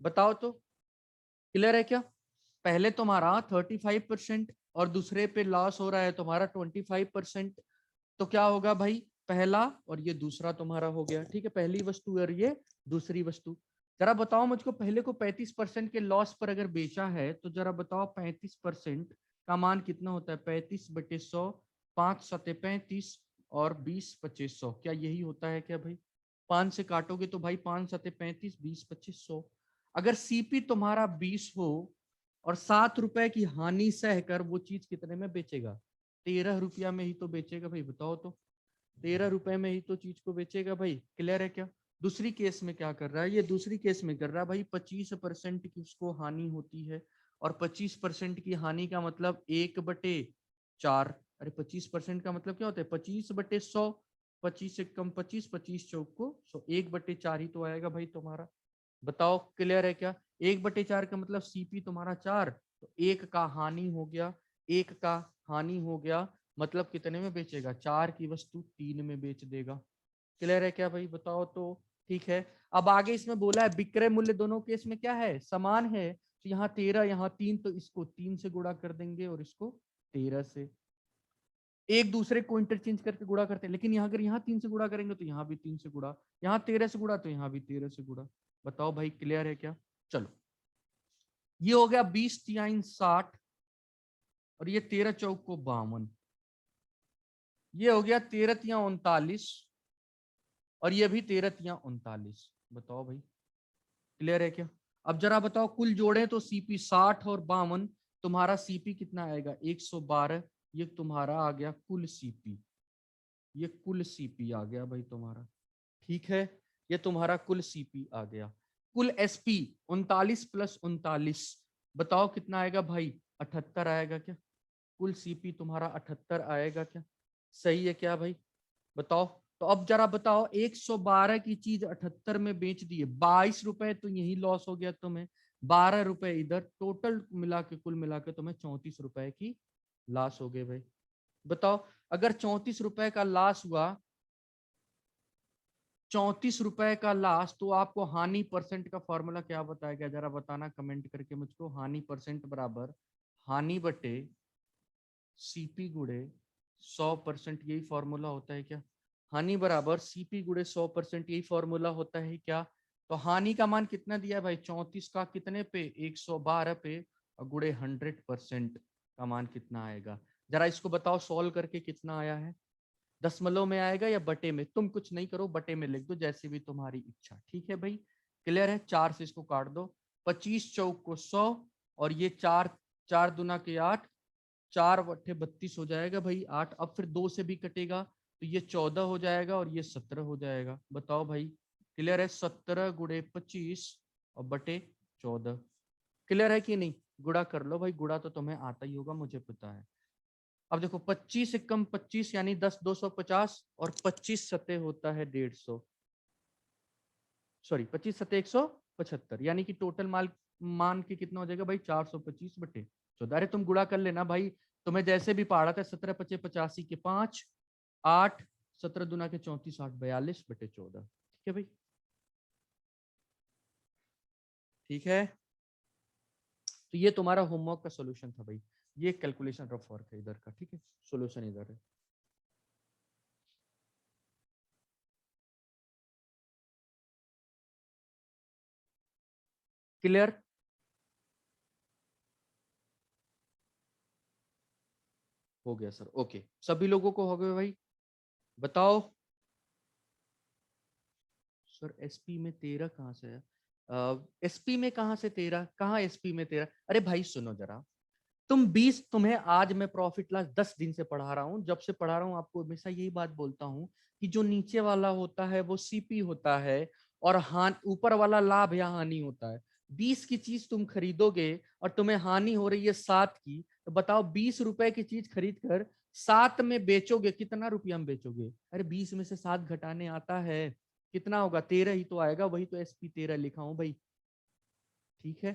बताओ तो, क्लियर है क्या? पहले तुम्हारा 35% और दूसरे पे लॉस हो रहा है तुम्हारा 25%, तो क्या होगा भाई, पहला और ये दूसरा तुम्हारा हो गया। ठीक है, पहली वस्तु और ये दूसरी वस्तु। जरा बताओ मुझको, पहले को 35% के लॉस पर अगर बेचा है तो जरा बताओ 35% का मान कितना होता है? 35/100, 5×7=35 और 20/2500, क्या यही होता है क्या भाई? 5 से काटोगे तो भाई 5×7=35, 20/2500। अगर सीपी तुम्हारा 20 हो और 7 रुपए की हानि सहकर वो चीज कितने में बेचेगा? 13 रुपया में ही तो बेचेगा भाई, बताओ तो। 13 रुपए में ही तो चीज को बेचेगा भाई, क्लियर है क्या? दूसरी केस में क्या कर रहा है? ये दूसरी केस में कर रहा है भाई 25% की उसको हानि होती है, और 25% की हानि का मतलब 1/4। अरे 25% का मतलब क्या होता है? 25/100, 25 से कम 25, 25 चौक को 100, 1/4 ही तो आएगा भाई तुम्हारा। बताओ क्लियर है क्या? 1/4 का मतलब सीपी तुम्हारा 4, तो एक का हानि हो गया, एक का हानि हो गया, मतलब कितने में बेचेगा? 4 की वस्तु 3 में बेच देगा। क्लियर है क्या भाई? बताओ तो। ठीक है, अब आगे इसमें बोला है विक्रय मूल्य दोनों केस में क्या है? समान है। तो यहाँ 13, यहाँ 3, तो इसको 3 से गुणा कर देंगे और इसको 13 से। एक दूसरे को इंटरचेंज करके गुणा करते हैं, लेकिन यहाँ अगर यहाँ 3 से गुणा करेंगे तो यहाँ भी 3 से गुणा, यहाँ 13 से गुणा तो यहाँ भी 13 से गुणा। बताओ भाई क्लियर है क्या? चलो, ये हो गया 20×3=60, और ये 13×4=52, ये हो गया 13×3=39, और ये भी 13×3=39। बताओ भाई क्लियर है क्या? अब जरा बताओ, कुल जोड़े तो सीपी 60 और 52, तुम्हारा सीपी कितना आएगा? 112। ये तुम्हारा आ गया कुल सीपी, ये कुल सीपी आ गया भाई तुम्हारा। ठीक है, ये तुम्हारा कुल सीपी आ गया। कुल एसपी 39+39, बताओ कितना आएगा भाई? 78 आएगा क्या? कुल सीपी तुम्हारा 78 आएगा क्या? सही है क्या भाई? बताओ। तो अब जरा बताओ, 112 की चीज 78 में बेच दिए, 22 रुपए तो यही लॉस हो गया तुम्हें, 12 रुपए इधर, टोटल मिला के कुल मिला के तुम्हें 34 रुपए की लॉस हो गए भाई। बताओ, अगर 34 रुपए का लॉस हुआ, 34 रुपए का लॉस, तो आपको हानि परसेंट का फॉर्मूला क्या बताया गया? जरा बताना कमेंट करके मुझको। हानि परसेंट बराबर हानि बटे सीपी गुड़े 100%, यही फॉर्मूला होता है क्या? हानि बराबर सीपी गुड़े 100%, यही फॉर्मूला होता है क्या? तो हानि का मान कितना दिया है भाई? 34 का कितने पे? 112 पे, और गुड़े 100% का मान कितना आएगा? जरा इसको बताओ, सॉल्व करके कितना आया है? दशमलव में आएगा या बटे में? तुम कुछ नहीं करो, बटे में लिख दो, जैसे भी तुम्हारी इच्छा। ठीक है भाई, क्लियर है? 4 से इसको काट दो, 25×4=100, और ये 4, 4×2=8, 4×8=32 हो जाएगा भाई 8। अब फिर 2 से भी कटेगा तो ये 14 हो जाएगा, और ये 17 हो जाएगा। बताओ भाई क्लियर है? 17×25 और बटे 14, क्लियर है कि नहीं? गुड़ा कर लो भाई, गुड़ा तो तुम्हें आता ही होगा, मुझे पता है। अब देखो, 25 से कम 25 यानी 10, 250, और 25 सतह होता है 150, सॉरी 25 सतह 175, यानी कि टोटल माल मान के कितना हो जाएगा भाई? 425/14। अरे तुम गुणा कर लेना भाई, तुम्हें जैसे भी पढ़ा था। 17×5=85 के 5, 8, 17×2 के 34, 8 42/14। ठीक है भाई, ठीक है। तो ये तुम्हारा होमवर्क का सोल्यूशन था भाई, ये कैलकुलेशन रफ वर्क है इधर का। ठीक है, सोल्यूशन इधर है। क्लियर? हो गया सर, ओके, सभी लोगों को हो गए भाई? बताओ सर, एसपी में 13 कहाँ से है? एसपी में कहाँ से 13? कहाँ एसपी में 13? अरे भाई सुनो जरा, तुम 20, तुम्हें आज मैं प्रॉफिट लॉस 10 दिन से पढ़ा रहा हूँ, जब से पढ़ा रहा हूँ आपको हमेशा यही बात बोलता हूँ कि जो नीचे वाला होता है वो सीपी होता है, और हान ऊपर वाला लाभ या हानि होता है। 20 की चीज तुम खरीदोगे और तुम्हें हानि हो रही है 7 की, तो बताओ 20 रुपए की चीज खरीद कर 7 में बेचोगे, कितना रुपया में बेचोगे? अरे 20 में से 7 घटाने आता है, कितना होगा? 13 ही तो आएगा, वही तो एसपी 13 लिखा हूं भाई। ठीक है,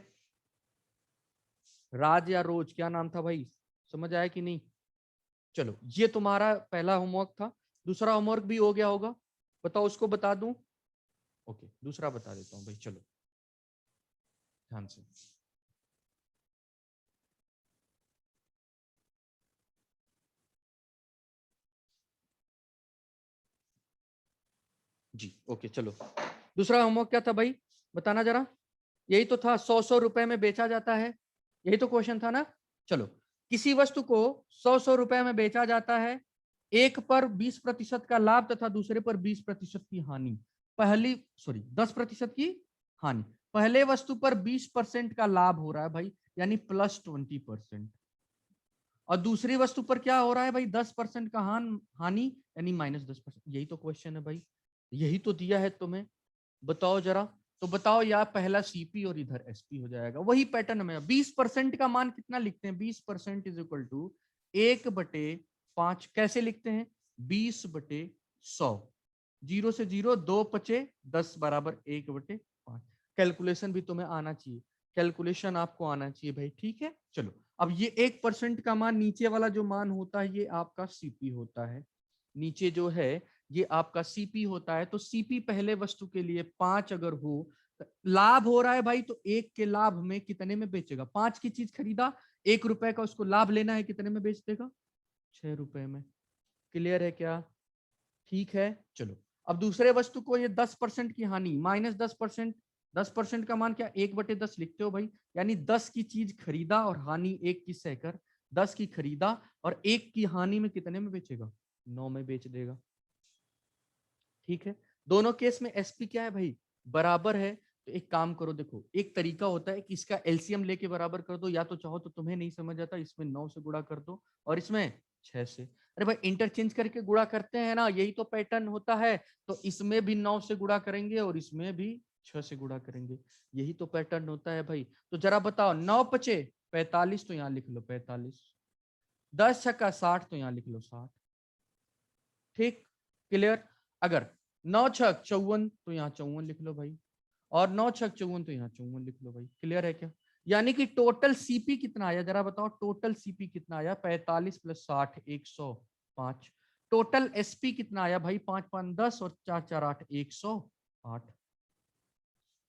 राज या रोज, क्या नाम था भाई? समझ आया कि नहीं? चलो, ये तुम्हारा पहला होमवर्क था। दूसरा होमवर्क भी हो गया होगा, बताओ उसको बता दूं? ओके, दूसरा बता देता हूं भाई, चलो। ध्यान से। जी ओके चलो, दूसरा होमवर्क क्या था भाई, बताना जरा। यही तो था, 100 रुपए में बेचा जाता है, यही तो क्वेश्चन था ना। चलो, किसी वस्तु को 100 रुपए में बेचा जाता है, एक पर 20% का लाभ तथा दूसरे पर 20% की हानि। पहली सॉरी 10% की हानि। पहले वस्तु पर 20% का लाभ हो रहा है भाई, यानी +20%। और दूसरी वस्तु पर क्या हो रहा है भाई, 10% का हानि, यानी -10%। यही तो क्वेश्चन है भाई, यही तो दिया है तुम्हें। बताओ जरा। तो बताओ, या पहला सीपी और इधर एसपी हो जाएगा, वही पैटर्न में। 20% का मान कितना लिखते हैं, 20% इज इक्वल टू 1/5। कैसे लिखते हैं, 20/100। 0 से 0, 2 पचे 10 बराबर 1/5। कैलकुलेशन भी तुम्हें आना चाहिए, कैलकुलेशन आपको आना चाहिए भाई, ठीक है। चलो, अब ये 1% का मान, नीचे वाला जो मान होता है ये आपका सीपी होता है। नीचे जो है ये आपका सीपी होता है। तो सीपी पहले वस्तु के लिए 5 अगर हो, लाभ हो रहा है भाई, तो 1 के लाभ में कितने में बेचेगा, 5 की चीज खरीदा, 1 रुपए का उसको लाभ लेना है, कितने में बेच देगा, 6 रुपए में। क्लियर है क्या, ठीक है। चलो, अब दूसरे वस्तु को ये 10% की हानि, -10%। 10% का मान क्या, 1/10 लिखते हो भाई, यानी 10 की चीज खरीदा और हानि 1 की सहकर, 10 की खरीदा और 1 की हानि में कितने में बेचेगा, 9 में बेच देगा। ठीक है, दोनों केस में एसपी क्या है भाई, बराबर है। तो एक काम करो, देखो एक तरीका होता है कि इसका एलसीएम लेके बराबर कर दो, या तो चाहो तो तुम्हें नहीं समझ आता, इसमें 9 से गुणा कर दो और इसमें 6 से। अरे भाई इंटरचेंज करके गुणा करते हैं ना, यही तो पैटर्न होता है। तो इसमें भी 9 से गुणा करेंगे और इसमें भी 6 से गुणा करेंगे, यही तो पैटर्न होता है भाई। तो जरा बताओ, 9 पचे 45, तो यहाँ लिख लो 45। 10 छक्का 60, तो यहाँ लिख लो 60। ठीक, क्लियर। अगर 9 छक 54, तो यहाँ 54 लिख लो भाई, और 9 छक 54, तो यहाँ 54 लिख लो भाई। क्लियर है क्या, यानी कि टोटल सीपी कितना आया, जरा बताओ टोटल सीपी कितना आया, 45 + 60 105। टोटल एसपी कितना आया भाई, 5 5 10 और 4 4 8 108।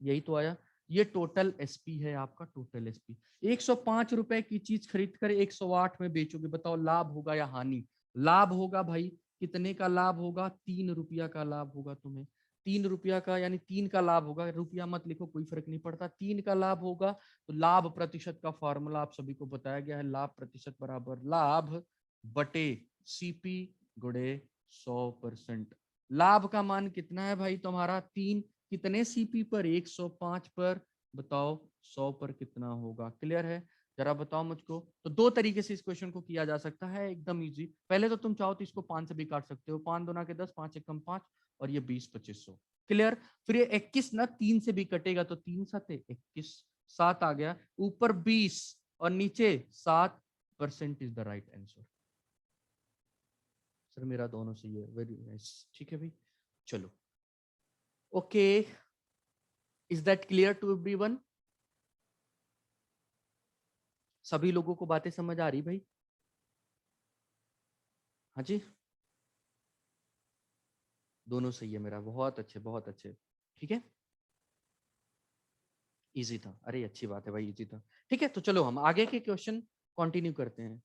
यही तो आया, ये टोटल एसपी है आपका, टोटल एसपी। 105 रुपए की चीज खरीद कर 108 में बेचोगे, बताओ लाभ होगा या हानि। लाभ होगा भाई, कितने का लाभ होगा, 3 रुपया का लाभ होगा तुम्हें। 3 रुपया का, यानी 3 का लाभ होगा, रुपया मत लिखो कोई फर्क नहीं पड़ता, 3 का लाभ होगा। तो लाभ प्रतिशत का फॉर्मूला आप सभी को बताया गया है, लाभ प्रतिशत बराबर लाभ बटे सीपी गुणे 100%। लाभ का मान कितना है भाई तुम्हारा, 3। कितने सीपी पर, 105 पर, बताओ 100 पर कितना होगा। क्लियर है, जरा बताओ मुझको। तो दो तरीके से इस क्वेश्चन को किया जा सकता है, एकदम इजी। पहले तो तुम चाहो तो इसको 5 से भी काट सकते हो, 5 दूना के 10, 5 एकम 5, और ये 20 2500। क्लियर। फिर ये 21 ना 3 से भी कटेगा, तो 3 7 21, 7 आ गया, ऊपर 20 और नीचे 7% is the right answer. Sir मेरा दोनों सही है, वेरी नाइस, ठीक है भाई। चलो, okay, is that clear to everyone. सभी लोगों को बातें समझ आ रही भाई, हाँ जी, दोनों सही है मेरा, बहुत अच्छे बहुत अच्छे। ठीक है, इजी था, अरे अच्छी बात है भाई, इजी था। ठीक है, तो चलो हम आगे के क्वेश्चन कंटिन्यू करते हैं।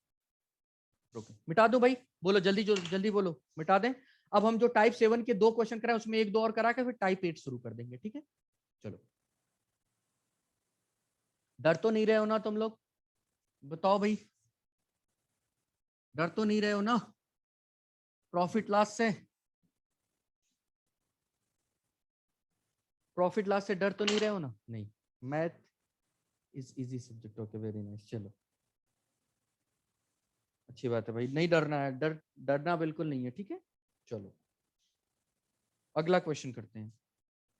ओके, मिटा दो भाई, बोलो जल्दी, जो जल्दी बोलो, मिटा दें। अब हम जो टाइप 7 के 2 क्वेश्चन कराए, उसमें 1 2 और करा के फिर टाइप 8 शुरू कर देंगे, ठीक है। चलो, डर तो नहीं रहे हो ना तुम लोग, बताओ भाई, डर तो नहीं रहे हो ना प्रॉफिट लॉस से, प्रॉफिट लॉस से डर तो नहीं रहे हो ना, नहीं। Math is easy subject, okay very nice. चलो, अच्छी बात है भाई, नहीं डरना है, डरना बिल्कुल नहीं है, ठीक है। चलो, अगला क्वेश्चन करते हैं।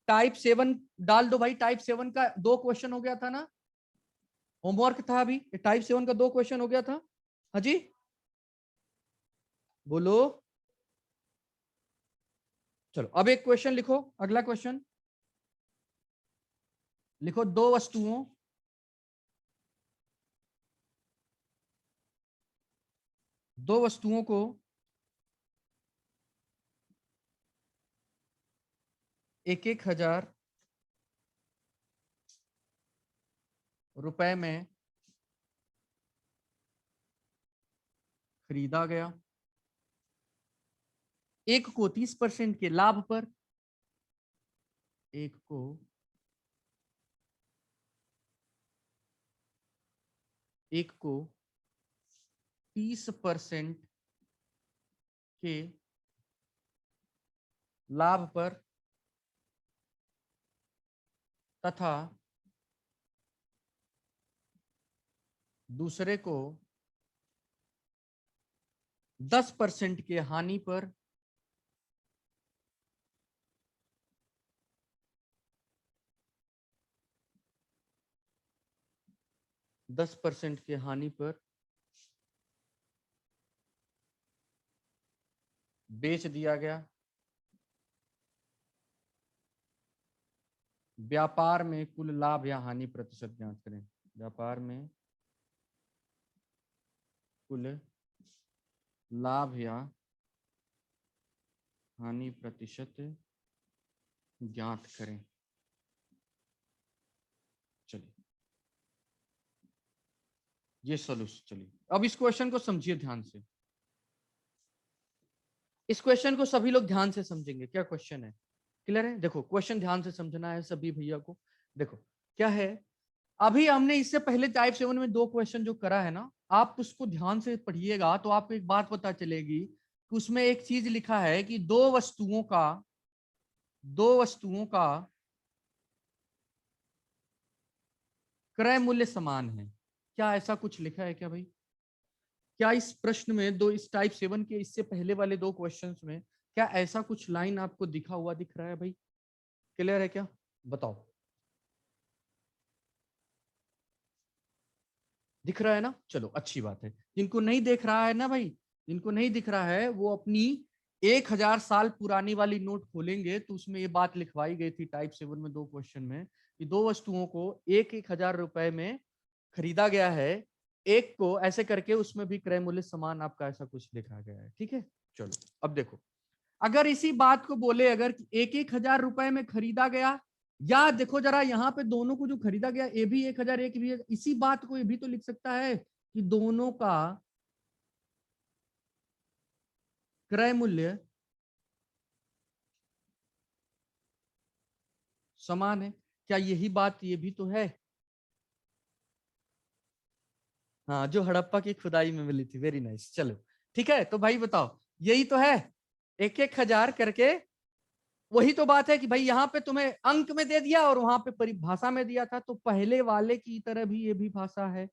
टाइप 7 डाल दो भाई, टाइप 7 का 2 क्वेश्चन हो गया था ना, होमवर्क था अभी, टाइप 7 का 2 क्वेश्चन हो गया था। हाँ जी, बोलो। चलो, अब एक क्वेश्चन लिखो, अगला क्वेश्चन लिखो। दो वस्तुओं को 1 1 हजार रुपए में खरीदा गया, एक को 30% के लाभ पर, एक को 30% के लाभ पर तथा दूसरे को 10% के हानि पर, 10% के हानि पर बेच दिया गया। व्यापार में कुल लाभ या हानि प्रतिशत जांच करें। व्यापार में कुल लाभ या हानि प्रतिशत ज्ञात करें। चलिए ये सॉल्यूशन। चलिए अब इस क्वेश्चन को समझिए ध्यान से। इस क्वेश्चन को सभी लोग ध्यान से समझेंगे। क्या क्वेश्चन है? क्लियर है? देखो क्वेश्चन ध्यान से समझना है सभी भैया को। देखो क्या है, अभी हमने इससे पहले टाइप 7 में 2 क्वेश्चन जो करा है ना, आप उसको ध्यान से पढ़िएगा तो आपको एक बात पता चलेगी कि उसमें एक चीज लिखा है कि दो वस्तुओं का क्रय मूल्य समान है। क्या ऐसा कुछ लिखा है क्या भाई? क्या इस प्रश्न में इस टाइप 7 के इससे पहले वाले 2 क्वेश्चंस में क्या ऐसा कुछ लाइन आपको दिखा हुआ दिख रहा है भाई? क्लियर है क्या? बताओ। दिख रहा है ना? चलो अच्छी बात है। जिनको नहीं देख रहा है ना भाई, जिनको नहीं दिख रहा है वो अपनी 1000 साल पुरानी वाली नोट खोलेंगे तो उसमें ये बात लिखवाई गई थी टाइप 7 में 2 क्वेश्चन में कि 2 वस्तुओं को 1,000 रुपए में खरीदा गया है, एक को ऐसे करके उसमें भी क्रय मूल्य समान आपका ऐसा कुछ लिखा गया है। ठीक है, चलो अब देखो, अगर इसी बात को बोले अगर 1,000 रुपए में खरीदा गया, या देखो जरा यहाँ पे दोनों को जो खरीदा गया ये भी 1,000 एक भी, इसी बात को ये भी तो लिख सकता है कि दोनों का क्रय मूल्य समान है। क्या यही बात ये भी तो है? हाँ, जो हड़प्पा की खुदाई में मिली थी। Very nice. चलो ठीक है, तो भाई बताओ यही तो है, 1,000 करके। वही तो बात है कि भाई यहाँ पे तुम्हें अंक में दे दिया और वहां पे परिभाषा में दिया था, तो पहले वाले की तरह भी ये भी भाषा है।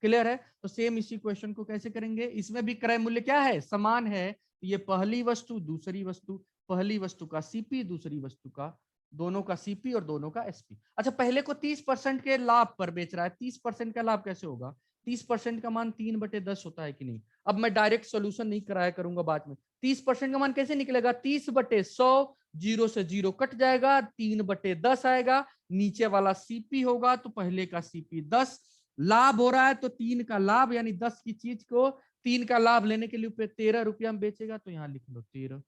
क्लियर है? तो सेम इसी क्वेश्चन को कैसे करेंगे, इसमें भी क्रय मूल्य क्या है? समान है। ये पहली वस्तु दूसरी वस्तु, पहली वस्तु का सीपी दूसरी वस्तु का, दोनों का सीपी और दोनों का एसपी। अच्छा पहले को 30% के लाभ पर बेच रहा है, 30% का लाभ कैसे होगा? 30% का मान 3/10 होता है कि नहीं? अब मैं डायरेक्ट सोल्यूशन नहीं कराया करूंगा बाद में। 30% का मान कैसे निकलेगा? 30/100, जीरो से जीरो कट जाएगा, 3/10 आएगा, नीचे वाला सीपी होगा तो पहले का सीपी 10, लाभ हो रहा है तो 3 का लाभ, यानी 10 की चीज को 3 का लाभ लेने के लिए 13 रुपया में बेचेगा, तो यहां लिख लो 13।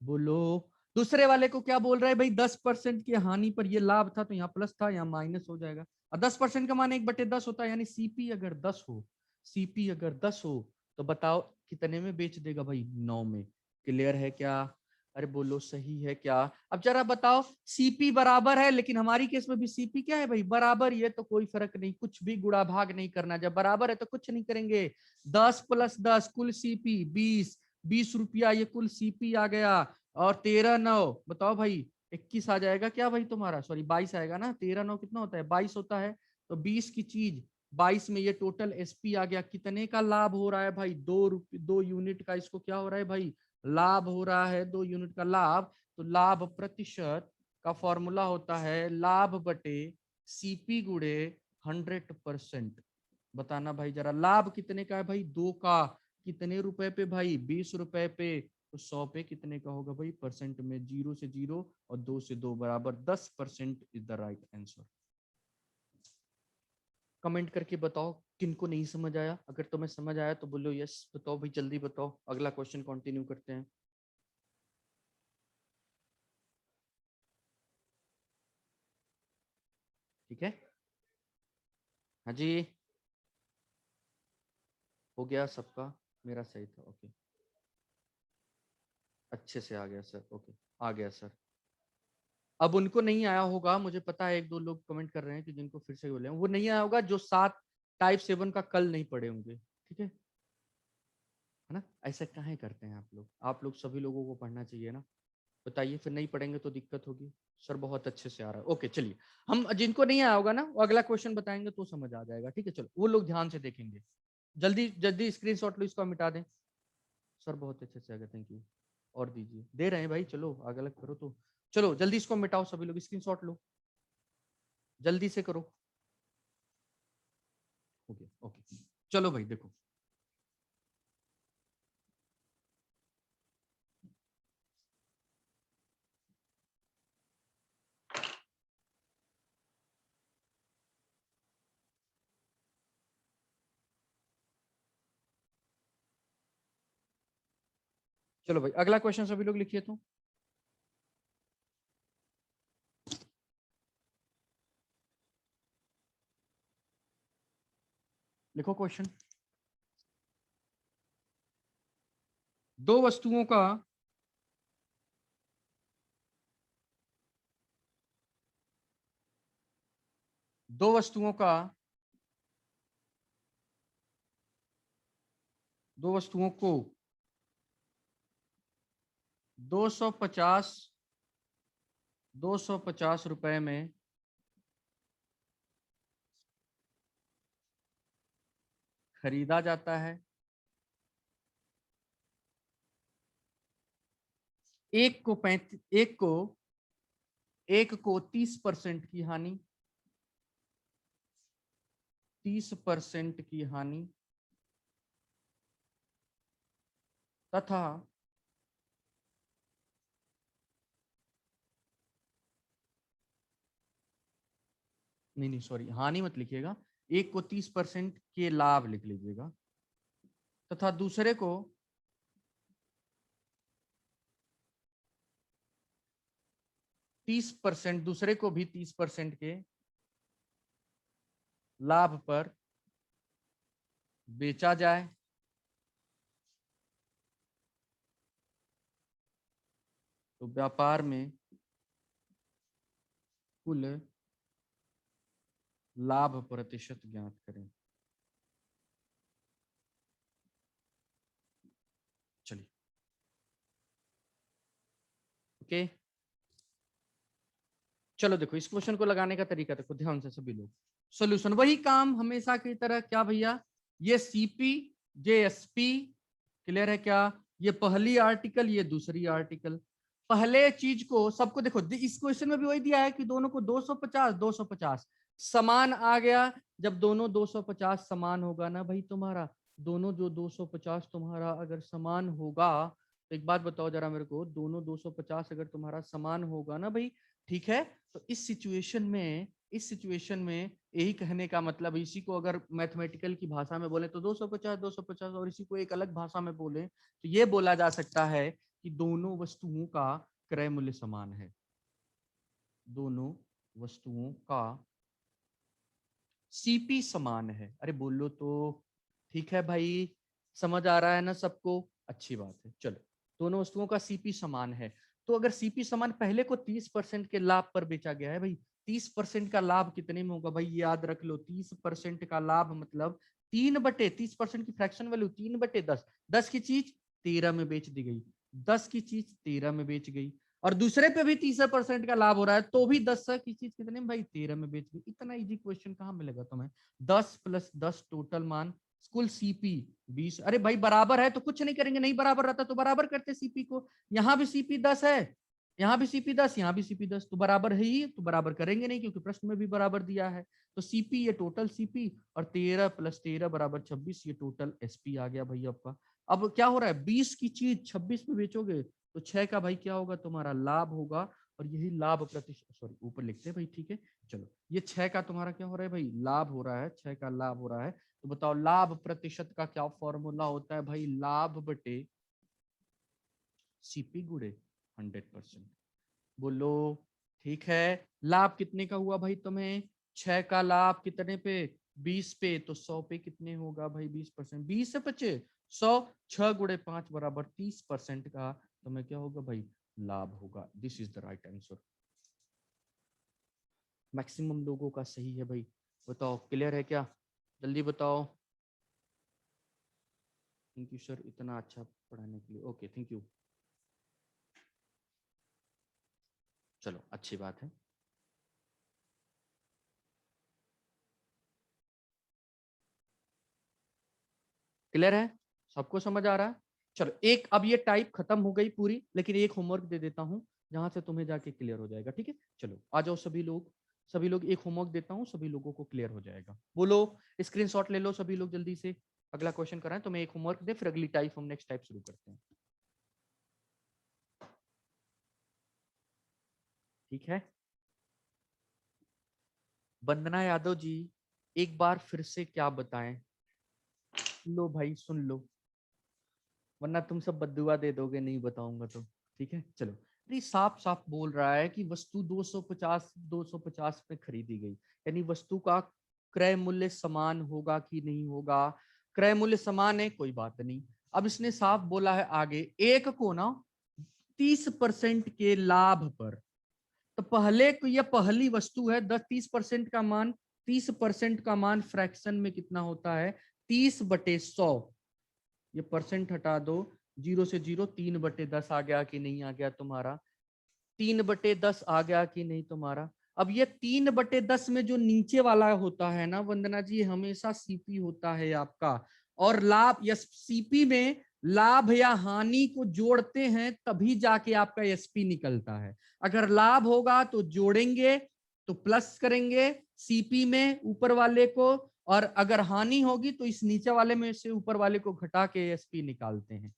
बोलो दूसरे वाले को क्या बोल रहा है भाई? 10% की हानि पर ये लाभ था तो यहाँ प्लस था, यहाँ माइनस हो जाएगा। और 10% का मान 1/10 होता है, यानी सीपी अगर 10 हो, सीपी अगर 10 हो तो बताओ कितने में बेच देगा भाई? 9 में। क्लियर है क्या? अरे बोलो सही है क्या? अब जरा बताओ, सीपी बराबर है, लेकिन हमारी केस में भी सीपी क्या है भाई? बराबर। ये तो कोई फर्क नहीं, कुछ भी गुणा भाग नहीं करना, जब बराबर है तो कुछ नहीं करेंगे। 10 + 10 कुल सीपी 20, 20 रुपया ये कुल सीपी आ गया। और 13×9 बताओ भाई, 21 आ जाएगा क्या भाई तुम्हारा? सॉरी 22 आएगा ना, 13×9 कितना होता है? 22 होता है। तो 20 की चीज 22 में ये टोटल एसपी आ गया। कितने का लाभ हो रहा है भाई? 2 यूनिट का इसको क्या हो रहा है भाई? लाभ हो रहा है, 2 यूनिट का लाभ। तो लाभ प्रतिशत का फॉर्मूला होता है लाभ बटे सीपी गुणे 100%। बताना भाई जरा, लाभ कितने का है भाई? 2 का। कितने रुपए पे भाई? 20 रुपए पे। तो 100 पे कितने का होगा भाई? परसेंट में 0 से 0 और 2 से 2 बराबर 10% is the right answer. Comment करके बताओ किनको नहीं समझ आया। अगर तुम्हें समझ आया तो बोलो यस। बताओ भाई जल्दी बताओ, अगला क्वेश्चन कंटिन्यू करते हैं। ठीक है, हाँ जी, हो गया सबका, मेरा सही था। ओके, अच्छे से आ गया सर। ओके, आ गया सर। अब उनको नहीं आया होगा, मुझे पता है, एक दो लोग कमेंट कर रहे हैं कि जिनको फिर से बोले वो नहीं आया होगा, जो 7 टाइप 7 का कल नहीं पढ़े होंगे, ठीक है ना? ऐसा काहे करते हैं आप लोग? आप लोग सभी लोगों को पढ़ना चाहिए ना। बताइए, फिर नहीं पढ़ेंगे तो दिक्कत होगी। सर बहुत अच्छे से आ रहा है। ओके चलिए, हम जिनको नहीं आया होगा ना वो अगला क्वेश्चन बताएंगे तो समझ आ जाएगा, ठीक है? चलो वो लोग ध्यान से देखेंगे। जल्दी जल्दी स्क्रीनशॉट लो, इसको मिटा दें। सर बहुत अच्छे से आ गया, थैंक यू। और दीजिए, दे रहे हैं भाई, चलो आगे अलग करो तो। चलो जल्दी इसको मिटाओ, सभी लोग स्क्रीनशॉट लो, जल्दी से करो। ओके ओके, चलो भाई देखो। चलो भाई अगला क्वेश्चन सभी लोग लिखिए तो। लिखो क्वेश्चन। दो वस्तुओं का दो वस्तुओं का दो वस्तुओं को 250 रुपए में खरीदा जाता है। एक को 30% की हानि, 30% की हानि तथा नहीं नहीं सॉरी, हानि मत लिखिएगा, एक को 30% के लाभ लिख लीजिएगा, तथा दूसरे को 30%, दूसरे को भी 30% के लाभ पर बेचा जाए, तो व्यापार में कुल लाभ प्रतिशत ज्ञात करें। चलिए ओके, चलो देखो इस क्वेश्चन को लगाने का तरीका देखो ध्यान से सभी लोग। सॉल्यूशन वही काम हमेशा की तरह, क्या भैया, ये सीपी जेएसपी, क्लियर है क्या? ये पहली आर्टिकल, ये दूसरी आर्टिकल। पहले चीज को सबको देखो, इस क्वेश्चन में भी वही दिया है कि दोनों को 250 250 समान आ गया। जब दोनों 250 समान होगा ना भाई तुम्हारा, दोनों जो 250 तुम्हारा अगर समान होगा, तो एक बात बताओ जरा मेरे को, दोनों 250 अगर तुम्हारा समान होगा ना भाई, ठीक है, तो इस सिचुएशन में यही कहने का मतलब, इसी को अगर मैथमेटिकल की भाषा में बोले तो 250 250, और इसी को एक अलग भाषा में बोले तो ये बोला जा सकता है कि दोनों वस्तुओं का क्रय मूल्य समान है। दोनों वस्तुओं का सीपी समान है। अरे बोलो तो, ठीक है भाई, समझ आ रहा है ना सबको? अच्छी बात है। चलो, दोनों वस्तुओं का सीपी समान है, तो अगर सीपी समान, पहले को 30% के लाभ पर बेचा गया है भाई, 30% का लाभ कितने में होगा भाई? याद रख लो, 30% का लाभ मतलब 3/30% की फ्रैक्शन वैल्यू 3/10। 10 की चीज 13 में बेच दी गई, 10 की चीज 13 में बेच गई, और दूसरे पे भी 30% का लाभ हो रहा है, तो भी 10 की चीज कितने में भाई? 13 में बेच गई। इतना इजी क्वेश्चन कहाँ मिलेगा तुम्हें? 10 + 10 टोटल मान, स्कूल सीपी 20। अरे भाई बराबर है तो कुछ नहीं करेंगे, नहीं बराबर रहता तो बराबर करते सीपी को। यहाँ भी सीपी 10 है, यहाँ भी सीपी 10, यहाँ भी सीपी 10, तो बराबर है ही, तो बराबर करेंगे नहीं क्योंकि प्रश्न में भी बराबर दिया है। तो सीपी ये टोटल सीपी, और 13 + 13 = 26, ये टोटल एसपी आ गया भाई आपका। अब क्या हो रहा है, 20 की चीज 26 में बेचोगे तो 6 का भाई क्या होगा तुम्हारा? लाभ होगा, और यही लाभ प्रतिशत, सॉरी ऊपर लिखते हैं भाई, ठीक है। चलो, ये 6 का तुम्हारा क्या हो रहा है भाई? लाभ हो रहा है, 6 का लाभ हो रहा है। तो बताओ लाभ प्रतिशत का क्या फॉर्मूला होता है भाई? लाभ बटे सीपी गुड़े 100%। बोलो, ठीक है। लाभ कितने का हुआ भाई तुम्हें? 6 का लाभ कितने पे? 20 पे, तो 100 पे कितने होगा भाई 20%, 20 से बचे 100, 6 गुणे 5 बराबर 30% का तुम्हें क्या होगा भाई लाभ होगा। This is the right answer. Maximum लोगों का सही है भाई। बताओ क्लियर है क्या, जल्दी बताओ। थैंक यू सर इतना अच्छा पढ़ाने के लिए, ओके थैंक यू। चलो अच्छी बात है। क्लियर है, सबको समझ आ रहा है। चलो एक, अब ये टाइप खत्म हो गई पूरी, लेकिन एक होमवर्क दे देता हूँ जहां से तुम्हें जाके क्लियर हो जाएगा, ठीक है। चलो आ जाओ सभी लोग, सभी लोग एक होमवर्क देता हूँ, सभी लोगों को क्लियर हो जाएगा। बोलो, स्क्रीनशॉट ले लो सभी लोग जल्दी से। अगला क्वेश्चन कराएं तो मैं एक होमवर्क दे, फिर अगली टाइप हम नेक्स्ट टाइप शुरू करते हैं, ठीक है। वंदना यादव जी, एक बार फिर से क्या बताएं। लो भाई सुन लो, वरना तुम सब बद्दुआ दे दोगे नहीं बताऊंगा तो, ठीक है। चलो, अरे साफ साफ बोल रहा है कि वस्तु 250 में खरीदी गई, यानी वस्तु का क्रय मूल्य समान होगा कि नहीं होगा। क्रय मूल्य समान है, कोई बात नहीं। अब इसने साफ बोला है आगे, एक को ना 30% के लाभ पर, तो पहले को, यह पहली वस्तु है, 10-30% का मान, 30% का मान फ्रैक्शन में कितना होता है 30/100। ये परसेंट हटा दो, 0 से 0, 3/10 आ गया कि नहीं आ गया तुम्हारा, 3/10 आ गया कि नहीं तुम्हारा। अब ये 3/10 में जो नीचे वाला होता है ना वंदना जी, हमेशा सीपी होता है आपका। और लाभ या सीपी में लाभ या हानि को जोड़ते हैं तभी जाके आपका एसपी निकलता है। अगर लाभ होगा तो जोड़ेंगे, तो प्लस करेंगे सीपी में ऊपर वाले को, और अगर हानि होगी तो इस नीचे वाले में से ऊपर वाले को घटा के एसपी निकालते हैं,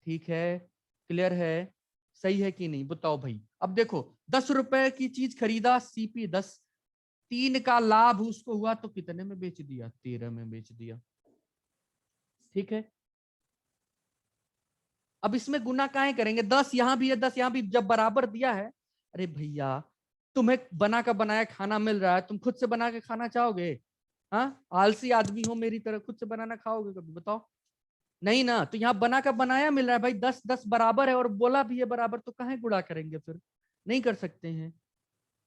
ठीक है। क्लियर है, सही है कि नहीं बताओ भाई। अब देखो 10 रुपए की चीज खरीदा, सीपी 10, 3 का लाभ उसको हुआ तो कितने में बेच दिया, 13 में बेच दिया, ठीक है। अब इसमें गुना काहे करेंगे, 10 यहां भी है 10 यहां भी, जब बराबर दिया है। अरे भैया, तुम्हें बना का बनाया खाना मिल रहा है, तुम खुद से बना के खाना चाहोगे? हाँ, आलसी आदमी हो मेरी तरह, खुद से बनाना खाओगे कभी बताओ? नहीं ना, तो यहाँ बना का बनाया मिल रहा है भाई, 10-10 बराबर है और बोला भी है बराबर, तो काहे गुणा करेंगे फिर, नहीं कर सकते हैं,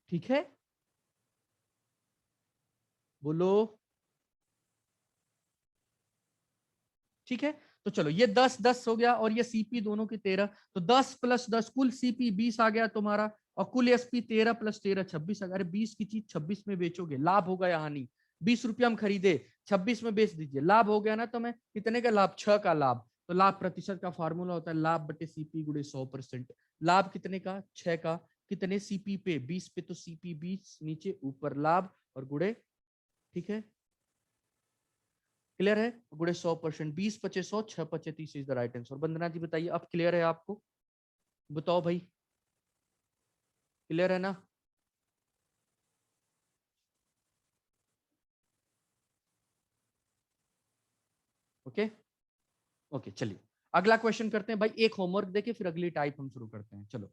ठीक है। बोलो, ठीक है। तो चलो ये 10-10 हो गया, और ये सीपी दोनों की 13, तो 10+10 कुल सीपी 20 आ गया तुम्हारा, और कुल एसपी 13+13 26 आ गया। अरे 20 की चीज 26 में बेचोगे, लाभ होगा या हानि? 20 रुपया हम खरीदे, 26 में बेच दीजिए, लाभ हो गया ना तुम्हें, कितने का लाभ, 6 का लाभ। तो लाभ प्रतिशत का फॉर्मूला होता है लाभ बटे सीपी गुणे 100%। लाभ कितने का, 6 का, कितने सीपी पे, 20 पे, तो सीपी 20 नीचे ऊपर लाभ और गुणे, ठीक है। क्लियर है, गुणे 100%, 20×5 100, 6×5 30 इज द राइट आंसर। वंदना जी बताइए अब क्लियर है आपको, बताओ भाई, क्लियर है ना? ओके, ओके चलिए अगला क्वेश्चन करते हैं भाई, एक होमवर्क देके फिर अगली टाइप हम शुरू करते हैं। चलो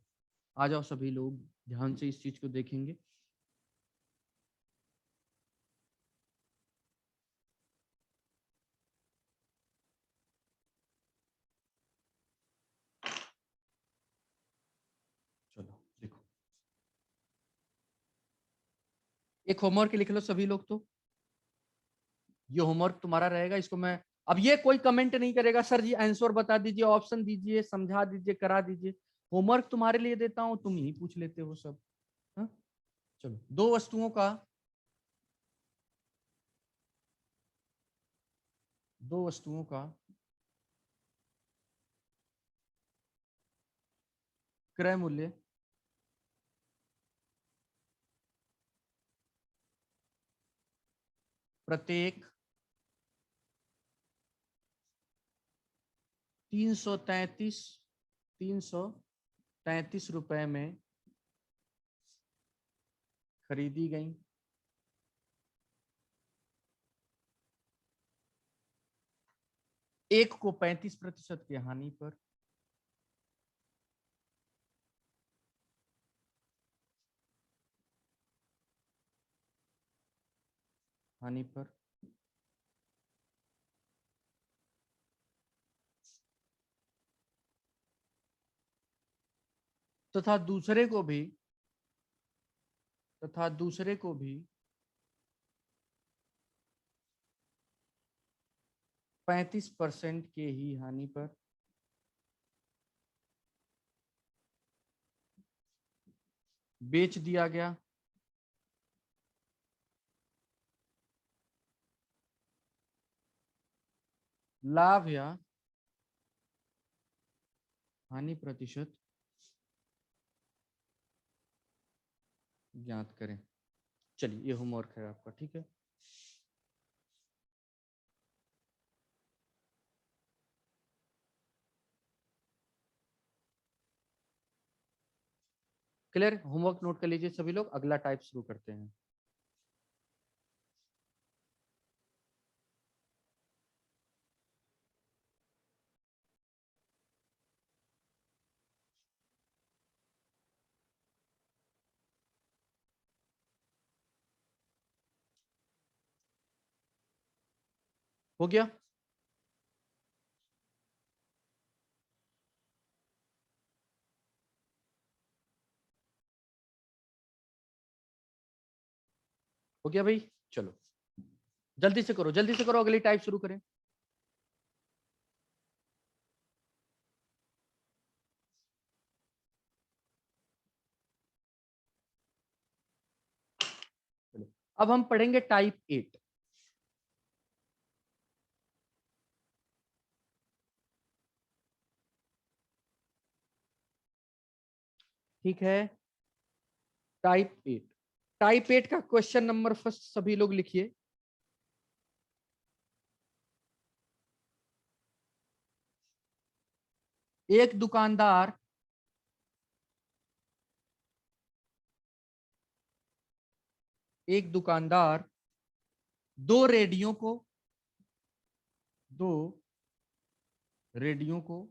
आ जाओ सभी लोग, ध्यान से इस चीज को देखेंगे। चलो देखो, एक होमवर्क लिख लो सभी लोग, तो ये होमवर्क तुम्हारा रहेगा, इसको मैं, अब ये कोई कमेंट नहीं करेगा सर जी आंसर बता दीजिए, ऑप्शन दीजिए, समझा दीजिए, करा दीजिए। होमवर्क तुम्हारे लिए देता हूं, तुम ही पूछ लेते हो सब। हाँ? चलो, दो वस्तुओं का क्रय मूल्य प्रत्येक 333 रुपए में खरीदी गई। एक को 35% की हानि पर, हानि पर तथा दूसरे को भी तथा दूसरे को भी 35% के ही हानि पर बेच दिया गया। लाभ या हानि प्रतिशत ज्ञात करें। चलिए ये होमवर्क है आपका, ठीक है। क्लियर? होमवर्क नोट कर लीजिए सभी लोग, अगला टाइप शुरू करते हैं। हो गया? हो गया भाई? चलो जल्दी से करो, जल्दी से करो, अगली टाइप शुरू करें। चलो अब हम पढ़ेंगे टाइप 8। ठीक है, टाइप 8। टाइप 8 का क्वेश्चन नंबर फर्स्ट सभी लोग लिखिए। एक दुकानदार एक दुकानदार दो रेडियो को दो रेडियो को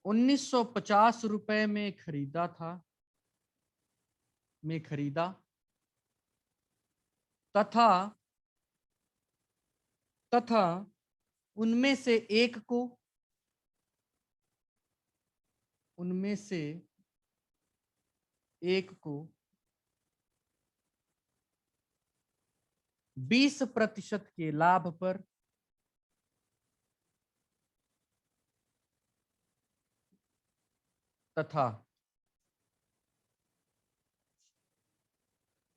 1950 रुपए में खरीदा तथा तथा उनमें से एक को उनमें से एक को 20% के लाभ पर तथा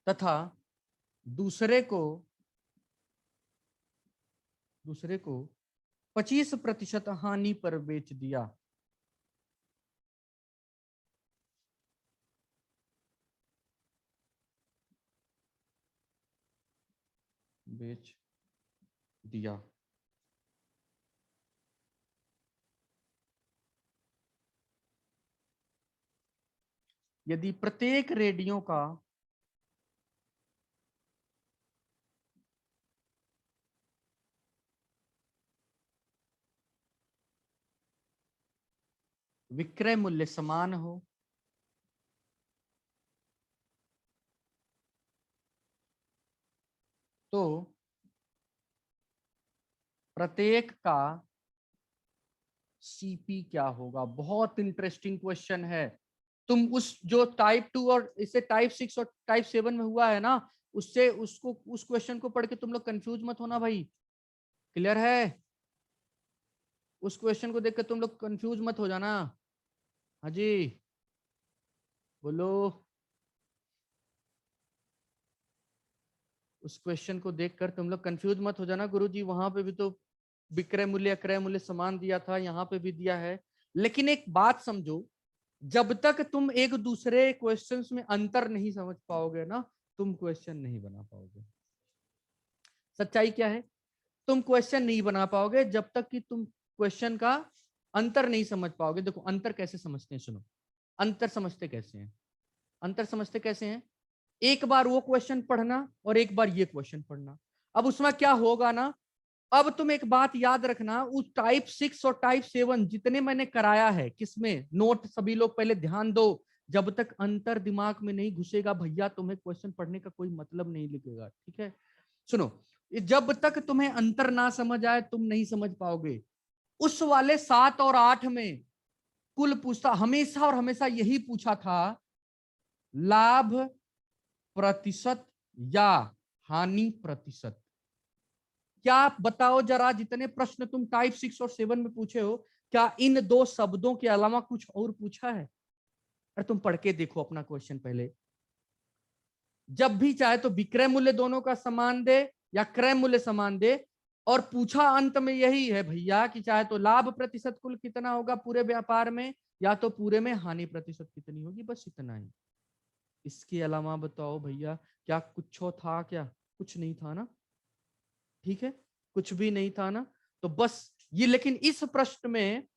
तथा दूसरे को 25% हानि पर बेच दिया। बेच दिया। यदि प्रत्येक रेडियो का विक्रय मूल्य समान हो तो प्रत्येक का सीपी क्या होगा। बहुत इंटरेस्टिंग क्वेश्चन है। तुम उस जो टाइप 2 और इससे टाइप 6 और टाइप 7 में हुआ है ना, उससे उसको उस क्वेश्चन को पढ़ के तुम लोग कंफ्यूज मत होना भाई। क्लियर है? उस क्वेश्चन को देख कर तुम लोग कंफ्यूज मत हो जाना। हाँ जी बोलो। उस क्वेश्चन को देखकर तुम लोग कंफ्यूज मत हो जाना, गुरुजी वहां पे भी तो विक्रय मूल्य अक्रय मूल्य समान दिया था, यहाँ पे भी दिया है। लेकिन एक बात समझो, जब तक तुम एक दूसरे क्वेश्चंस में अंतर नहीं समझ पाओगे ना, तुम क्वेश्चन नहीं बना पाओगे। सच्चाई क्या है? तुम क्वेश्चन नहीं बना पाओगे जब तक कि तुम क्वेश्चन का अंतर नहीं समझ पाओगे। देखो अंतर कैसे समझते हैं, सुनो। अंतर समझते कैसे हैं? अंतर समझते कैसे हैं? एक बार वो क्वेश्चन पढ़ना और एक बार ये क्वेश्चन पढ़ना। अब उसमें क्या होगा ना, अब तुम एक बात याद रखना, उस टाइप 6 और टाइप 7 जितने मैंने कराया है, किसमें नोट सभी लोग पहले ध्यान दो। जब तक अंतर दिमाग में नहीं घुसेगा भैया, तुम्हें क्वेश्चन पढ़ने का कोई मतलब नहीं लिखेगा। ठीक है? सुनो, जब तक तुम्हें अंतर ना समझ आए तुम नहीं समझ पाओगे। उस वाले 7 और 8 में कुल पूछता हमेशा और हमेशा यही पूछा था, लाभ प्रतिशत या हानि प्रतिशत। क्या आप बताओ जरा, जितने प्रश्न तुम टाइप 6 और 7 में पूछे हो, क्या इन दो शब्दों के अलावा कुछ और पूछा है? अरे तुम पढ़ के देखो अपना क्वेश्चन पहले। जब भी चाहे तो विक्रय मूल्य दोनों का समान दे या क्रय मूल्य समान दे, और पूछा अंत में यही है भैया कि चाहे तो लाभ प्रतिशत कुल कितना होगा पूरे व्यापार में, या तो पूरे में हानि प्रतिशत कितनी होगी, बस इतना ही। इसके अलावा बताओ भैया, क्या कुछ था क्या? कुछ नहीं था ना, ठीक है, कुछ भी नहीं था ना। तो बस ये, लेकिन इस प्रश्न में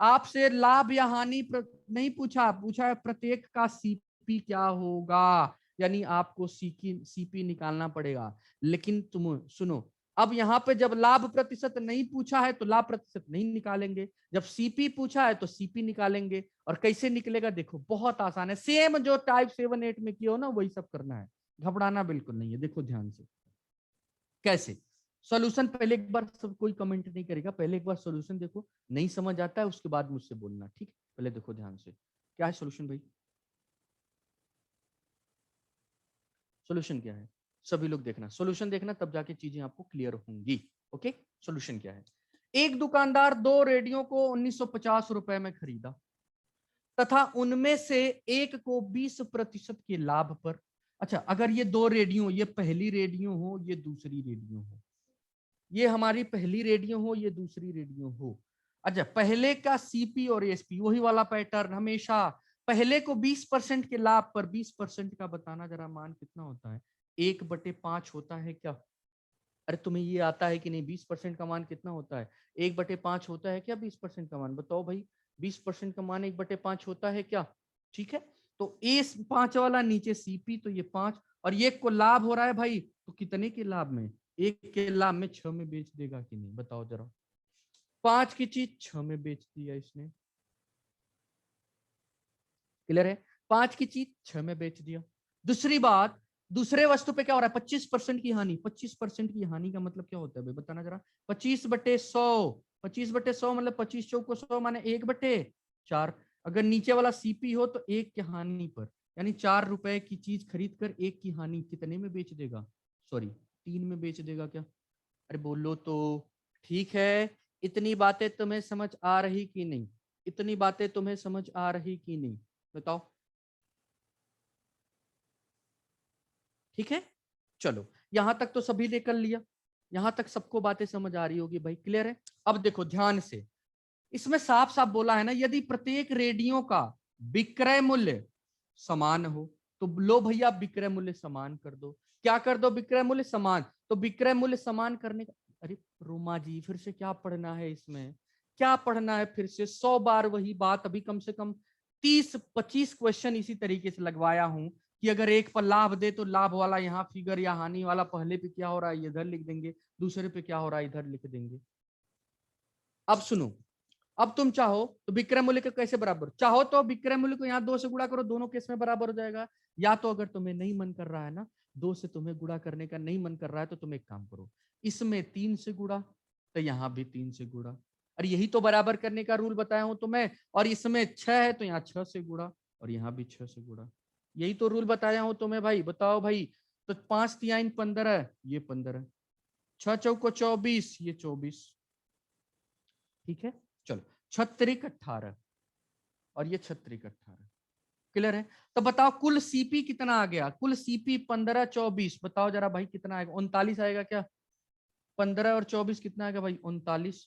आपसे लाभ या हानि नहीं पूछा, पूछा है प्रत्येक का सीपी क्या होगा, यानी आपको सीपी निकालना पड़ेगा। लेकिन तुम सुनो, अब यहाँ पे जब लाभ प्रतिशत नहीं पूछा है तो लाभ प्रतिशत नहीं निकालेंगे, जब सीपी पूछा है तो सीपी निकालेंगे। और कैसे निकलेगा देखो, बहुत आसान है, सेम जो टाइप 7 8 में किया हो ना वही सब करना है, घबराना बिल्कुल नहीं है। देखो ध्यान से कैसे सॉल्यूशन, पहले एक बार सब कोई कमेंट नहीं करेगा, पहले एक बार सॉल्यूशन देखो, नहीं समझ आता है उसके बाद मुझसे बोलना, ठीक है? पहले देखो ध्यान से क्या है सॉल्यूशन भाई, सॉल्यूशन क्या है, सभी लोग देखना, सॉल्यूशन देखना, तब जाके चीजें आपको क्लियर होंगी। ओके, सॉल्यूशन क्या है? एक दुकानदार 2 रेडियो को 1950 रुपए में खरीदा तथा उनमें से एक को 20% के लाभ पर। अच्छा, अगर ये 2 रेडियो, ये पहली रेडियो हो, ये दूसरी रेडियो हो, ये हमारी पहली रेडियो हो, ये दूसरी रेडियो हो। अच्छा, पहले का सीपी और एसपी वही वाला पैटर्न, हमेशा पहले को 20% के लाभ पर 20% का बताना, जरा मान कितना होता है? 1/5 होता है क्या? अरे तुम्हें ये आता है कि नहीं? 20% का मान कितना होता है? 1/5 होता है क्या 20% का मान? बताओ भाई, 20% का मान 1/5 होता है क्या? ठीक है, तो ए 5 वाला नीचे सीपी, तो ये 5, और ये को लाभ हो रहा है भाई, तो कितने के लाभ में? 1 के लाभ में 6 में बेच देगा कि नहीं? बताओ जरा, 5 की चीज 6 में बेच दिया इसने, क्लियर है? 5 की चीज 6 में बेच दिया। दूसरी बात, दूसरे वस्तु पे क्या हो रहा है? 25% की हानि। 25% की हानि का मतलब क्या होता है भाई, बताना जरा। 25/100, 25/100 मतलब 25 चौको 100 माने 1/4। अगर नीचे वाला सीपी हो तो 1 की हानि पर, यानी 4 रुपए की चीज खरीद कर 1 की हानि कितने में बेच देगा? सॉरी, 3 में बेच देगा क्या? अरे बोलो तो। ठीक है, इतनी बातें तुम्हें समझ आ रही कि नहीं? इतनी बातें तुम्हें समझ आ रही कि नहीं? बताओ। ठीक है, चलो, यहां तक तो सभी ने कर लिया, यहां तक सबको बातें समझ आ रही होगी भाई, क्लियर है? अब देखो ध्यान से, इसमें साफ साफ बोला है ना, यदि प्रत्येक रेडियो का विक्रय मूल्य समान हो, तो लो भैया विक्रय मूल्य समान कर दो। क्या कर दो? विक्रय मूल्य समान। तो विक्रय मूल्य समान करने का, अरे रोमा जी फिर से क्या पढ़ना है इसमें? क्या पढ़ना है फिर से? 100 बार वही बात, अभी कम से कम 30-25 क्वेश्चन इसी तरीके से लगवाया हूं कि अगर एक पर लाभ दे तो लाभ वाला यहाँ फिगर, या हानि वाला पहले पे क्या हो रहा है इधर लिख देंगे, दूसरे पे क्या हो रहा है इधर लिख देंगे। अब सुनो, अब तुम चाहो तो विक्रय मूल्य के कैसे बराबर, चाहो तो विक्रय मूल्य को यहाँ 2 से गुणा करो, दोनों केस में बराबर हो जाएगा। या तो अगर तुम्हें नहीं मन कर रहा है ना, 2 से तुम्हें गुणा करने का नहीं मन कर रहा है, तो तुम एक काम करो, इसमें 3 से गुणा, तो यहाँ भी 3 से गुणा। अरे यही तो बराबर करने का रूल बताया हूं तुम्हें। और इसमें 6 है तो यहाँ 6 से गुणा, और यहाँ भी 6 से गुणा। यही तो रूल बताया हूं तुम्हें भाई, बताओ भाई। तो 5×3 = 15, ये 15, 6×4 = 24, ये 24। ठीक है, चलो, 6×3 = 18, और ये 6×3 = 18, क्लियर है? तो बताओ कुल सीपी कितना आ गया? कुल सीपी 15 24, बताओ जरा भाई कितना आएगा? 39 आएगा क्या? 15 और 24 कितना आएगा भाई? 39।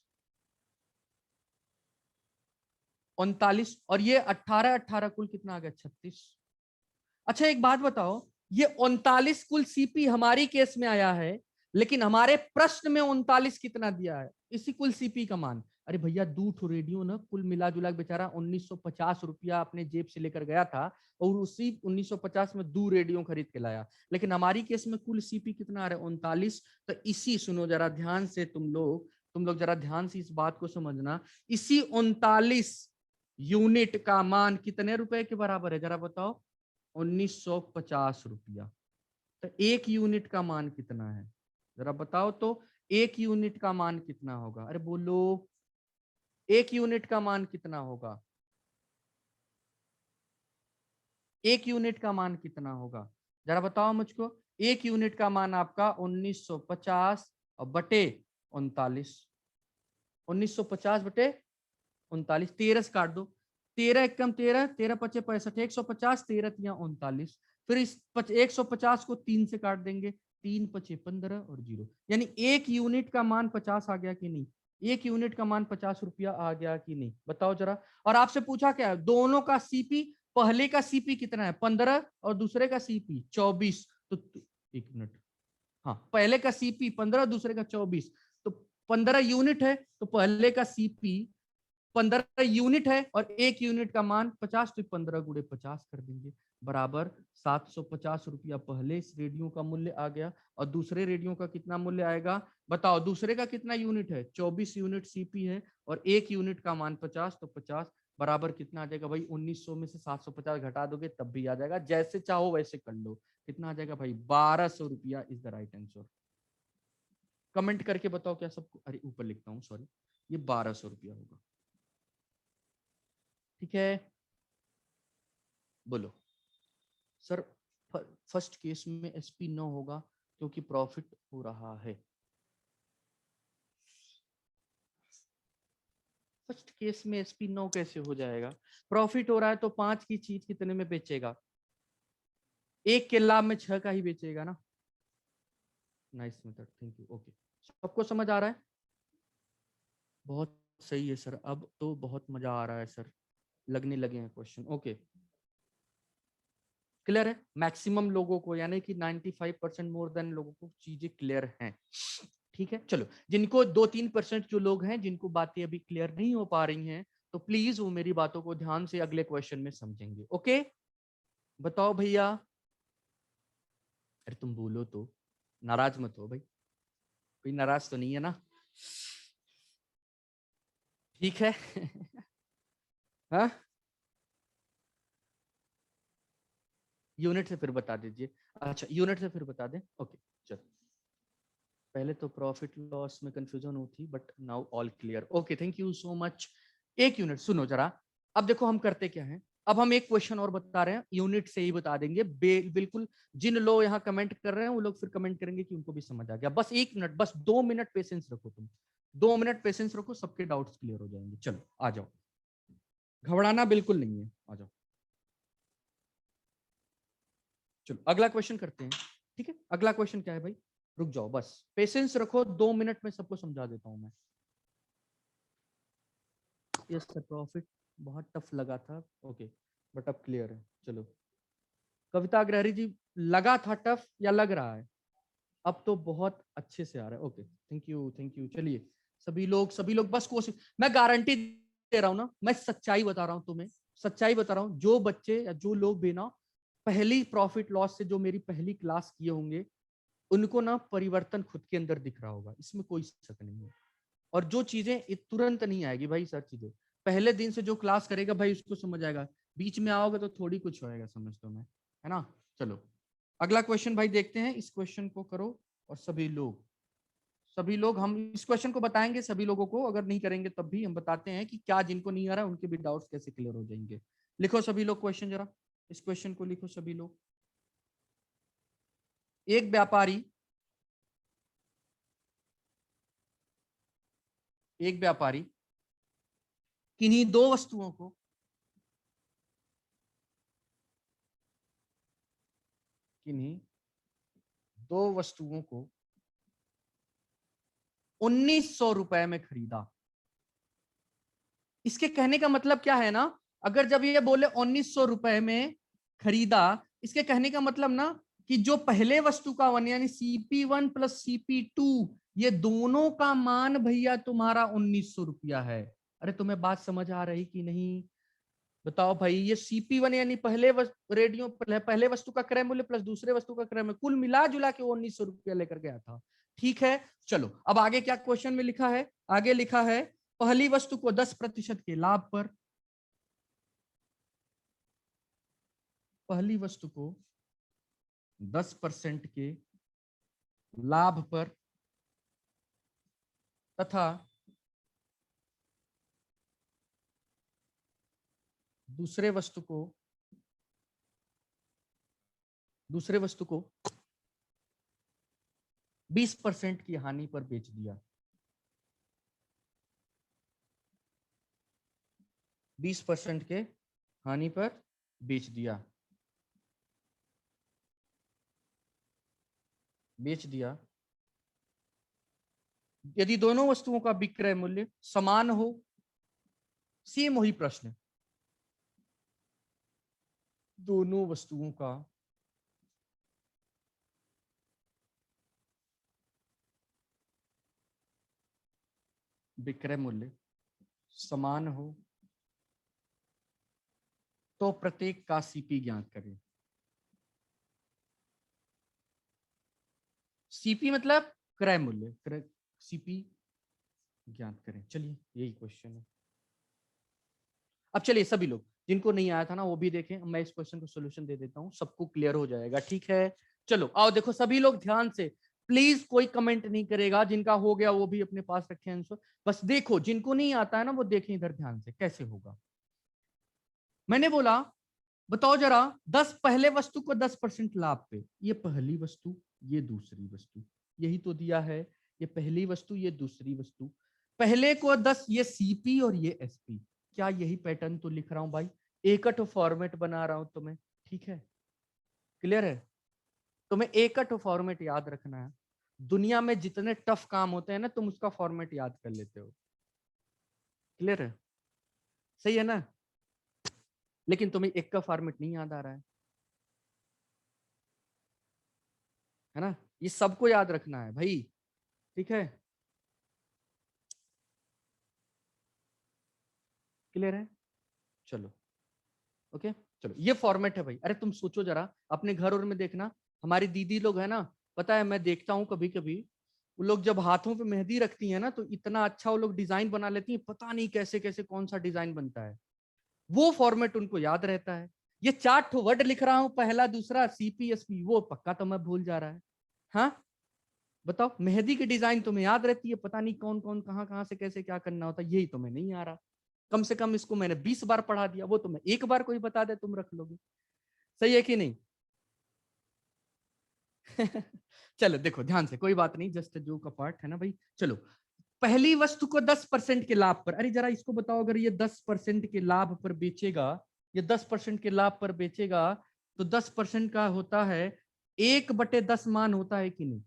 39, और ये 18 18 कुल कितना आ गया? 36। अच्छा एक बात बताओ, ये 39 कुल सीपी हमारी केस में आया है, लेकिन हमारे प्रश्न में 39 कितना दिया है? इसी कुल सीपी का मान। अरे भैया, दूठ रेडियो ना कुल मिला जुला बेचारा 1950 रुपया अपने जेब से लेकर गया था, और उसी 1950 में 2 रेडियो खरीद के लाया। लेकिन हमारी केस में कुल सीपी कितना आ रहा है? 39। तो इसी, सुनो जरा ध्यान से, तुम लोग जरा ध्यान से इस बात को समझना, इसी 39 यूनिट का मान कितने रुपए के बराबर है जरा बताओ? 1950 रुपया। तो 1 यूनिट का मान कितना है? जरा बताओ तो, 1 यूनिट का मान कितना होगा? अरे बोलो, एक यूनिट का मान कितना होगा? एक यूनिट का मान कितना होगा जरा बताओ मुझको। एक यूनिट का मान आपका 1950 और बटे 39, 1950 बटे 39, 13 से काट दो, 13 एकम 13, 13 पचे 65, 150, 13 तिया 39। फिर इस 150 को 3 से काट देंगे, 3 पचे 15 और 0, यानी एक यूनिट का मान 50 आ गया कि नहीं? एक यूनिट का मान 50 रुपया आ गया कि नहीं, बताओ जरा। और आपसे पूछा क्या है, दोनों का सीपी, पहले का सीपी कितना है 15 और दूसरे का सीपी 24, तो एक मिनट, हाँ पहले का सीपी 15 दूसरे का 24, तो 15 यूनिट है, तो पहले का सीपी 15 यूनिट है और एक यूनिट का मान 50, तो 15 गुणे 50 कर देंगे, बराबर 750 रुपया पहले इस रेडियो का मूल्य आ गया। और दूसरे रेडियो का कितना मूल्य आएगा बताओ, दूसरे का कितना यूनिट है, 24 यूनिट सीपी है और एक यूनिट का मान 50, तो 50 बराबर कितना आ जाएगा भाई, 1900 में से 750 घटा दोगे तब भी आ जाएगा, जैसे चाहो वैसे कर लो। कितना आ जाएगा भाई, 1200 रुपया is the right answer. Comment करके बताओ क्या सबको, अरे ऊपर लिखता हूँ सॉरी, ये 1200 रुपया होगा, ठीक है। बोलो सर, फर्स्ट केस में एसपी 9 होगा क्योंकि प्रॉफिट हो रहा है। फर्स्ट केस में एसपी 9 कैसे हो जाएगा, प्रॉफिट हो रहा है तो 5 की चीज कितने में बेचेगा, एक के लाभ में 6 का ही बेचेगा ना। Nice method, thank you, okay. सबको समझ आ रहा है, बहुत सही है सर, अब तो बहुत मजा आ रहा है सर, लगने लगे हैं क्वेश्चन, ओके। क्लियर है मैक्सिमम लोगों को, यानी कि 95% मोर देन लोगों को चीजें क्लियर हैं, ठीक है। चलो, जिनको 2-3% जो लोग हैं जिनको बातें अभी क्लियर नहीं हो पा रही हैं, तो प्लीज वो मेरी बातों को ध्यान से अगले क्वेश्चन में समझेंगे, ओके। बताओ भैया, अरे तुम बोलो तो, नाराज मत हो भाई, कोई नाराज तो नहीं है ना, ठीक है। हाँ, यूनिट से फिर बता दीजिए, अच्छा यूनिट से फिर बता दें, ओके। चलो, पहले तो प्रॉफिट लॉस में कंफ्यूजन होती, but now all clear, okay, thank you so much. एक यूनिट सुनो जरा, अब देखो हम करते क्या हैं, अब हम एक क्वेश्चन और बता रहे हैं, यूनिट से ही बता देंगे, बिल्कुल। जिन लोग यहाँ कमेंट कर रहे हैं वो लोग फिर कमेंट करेंगे कि उनको भी समझ आ गया, बस 1 मिनट, बस 2 मिनट पेशेंस रखो तुम, 2 मिनट पेशेंस रखो, सबके डाउट्स क्लियर हो जाएंगे। चलो आ जाओ, घबराना बिल्कुल नहीं है, आ जाओ। चलो अगला क्वेश्चन करते हैं, ठीक है। अगला क्वेश्चन क्या है भाई, रुक जाओ बस, पेशेंस रखो, 2 मिनट में सबको समझा देता हूं मैं। यस सर, प्रॉफिट बहुत टफ लगा था, ओके, बट अब क्लियर है। चलो, कविता अग्रहरी जी, लगा था टफ या लग रहा है? अब तो बहुत अच्छे से आ रहा है, okay, thank you thank you. चलिए, सभी लोग बस कोशिश, मैं गारंटी दे रहा हूँ ना, मैं सच्चाई बता रहा हूँ तुम्हें, सच्चाई बता रहा हूँ, जो बच्चे या जो लोग भी ना पहली प्रॉफिट लॉस से जो मेरी पहली क्लास किए होंगे, उनको ना परिवर्तन खुद के अंदर दिख रहा होगा, इसमें कोई शक नहीं है। और जो चीजें तुरंत नहीं आएगी भाई, सर चीजें पहले दिन से जो क्लास करेगा भाई उसको समझ आएगा, बीच में आओगे तो थोड़ी कुछ होएगा समझ तो मैं, है ना। चलो अगला क्वेश्चन भाई देखते हैं, इस क्वेश्चन को करो, और सभी लोग हम इस क्वेश्चन को बताएंगे सभी लोगों को, अगर नहीं करेंगे तब भी हम बताते हैं कि क्या जिनको नहीं आ रहा है उनके भी डाउट्स कैसे क्लियर हो जाएंगे। लिखो सभी लोग क्वेश्चन जरा, इस क्वेश्चन को लिखो सभी लोग। एक व्यापारी, एक व्यापारी किन्हीं दो वस्तुओं को, किन्हीं दो वस्तुओं को 1900 रुपए में खरीदा। इसके कहने का मतलब क्या है ना, अगर जब ये बोले 1900 रुपए में खरीदा, इसके कहने का मतलब ना कि जो पहले वस्तु का वन यानी CP1 प्लस CP2, ये दोनों का मान भैया तुम्हारा 1900 रुपया है। अरे तुम्हें बात समझ आ रही कि नहीं, बताओ भाई। ये CP1 यानी रेडियो पहले वस्तु का क्रय मूल्य प्लस दूसरे वस्तु का क्रय मूल्य, कुल मिला जुला के वो 1900 रुपया लेकर गया था, ठीक है। चलो अब आगे क्या क्वेश्चन में लिखा है, आगे लिखा है पहली वस्तु को 10% के लाभ पर, पहली वस्तु को 10% के लाभ पर तथा दूसरे वस्तु को 20% की हानि पर बेच दिया, 20% के हानि पर बेच दिया, यदि दोनों वस्तुओं का विक्रय मूल्य समान हो, सेम वही प्रश्न, दोनों वस्तुओं का विक्रय मूल्य समान हो तो प्रत्येक का सीपी ज्ञात करें। सीपी मतलब क्रय मूल्य, सीपी ज्ञात करें। चलिए यही क्वेश्चन है। अब चलिए सभी लोग जिनको नहीं आया था ना वो भी देखें, मैं इस क्वेश्चन को सॉल्यूशन दे देता हूं, सबको क्लियर हो जाएगा। ठीक है, चलो आओ देखो सभी लोग ध्यान से, प्लीज कोई कमेंट नहीं करेगा, जिनका हो गया वो भी अपने पास रखें आंसर। बस देखो जिनको नहीं आता है ना वो देखें इधर ध्यान से कैसे होगा। मैंने बोला बताओ जरा 10 पहले वस्तु को 10% लाभ पे, ये पहली वस्तु ये दूसरी वस्तु, यही तो दिया है, ये पहली वस्तु ये दूसरी वस्तु, पहले को 10 ये सीपी और ये एसपी, क्या यही पैटर्न तो लिख रहा हूं भाई, एकट फॉर्मेट बना रहा हूं तुम्हें। ठीक है, क्लियर है, तुम्हें एकट फॉर्मेट याद रखना है। दुनिया में जितने टफ काम होते हैं ना तुम उसका फॉर्मेट याद कर लेते हो। क्लियर है, सही है ना, लेकिन तुम्हें एक का फॉर्मेट नहीं याद आ रहा है ना, ये सबको याद रखना है भाई। ठीक है, क्लियर है, चलो ओके, चलो ये फॉर्मेट है भाई। अरे तुम सोचो जरा अपने घर और में देखना, हमारी दीदी लोग है ना, पता है मैं देखता हूँ कभी कभी वो लोग जब हाथों पे मेहंदी रखती है ना तो इतना अच्छा वो लोग डिजाइन बना लेती हैं, पता नहीं कैसे कैसे कौन सा डिजाइन बनता है, वो फॉर्मेट उनको याद रहता है। ये 4 वर्ड लिख रहा हूं, पहला दूसरा सीपीएसपी, वो पक्का तो मैं भूल जा रहा है। हाँ बताओ, मेहंदी की डिजाइन तुम्हें याद रहती है, पता नहीं कौन कौन कहाँ कहाँ से कैसे क्या करना होता है, यही तुम्हें नहीं आ रहा। कम से कम इसको मैंने 20 बार पढ़ा दिया, वो तुम्हें एक बार कोई बता दे तुम रख लोगे। सही है कि नहीं? चलो देखो ध्यान से, कोई बात नहीं, जस्ट जो का पार्ट है ना भाई। चलो पहली वस्तु को 10% के लाभ पर, अरे जरा इसको बताओ, अगर ये 10% के लाभ पर बेचेगा, ये 10% के लाभ पर बेचेगा तो 10% का होता है 1/10 मान होता है कि नहीं?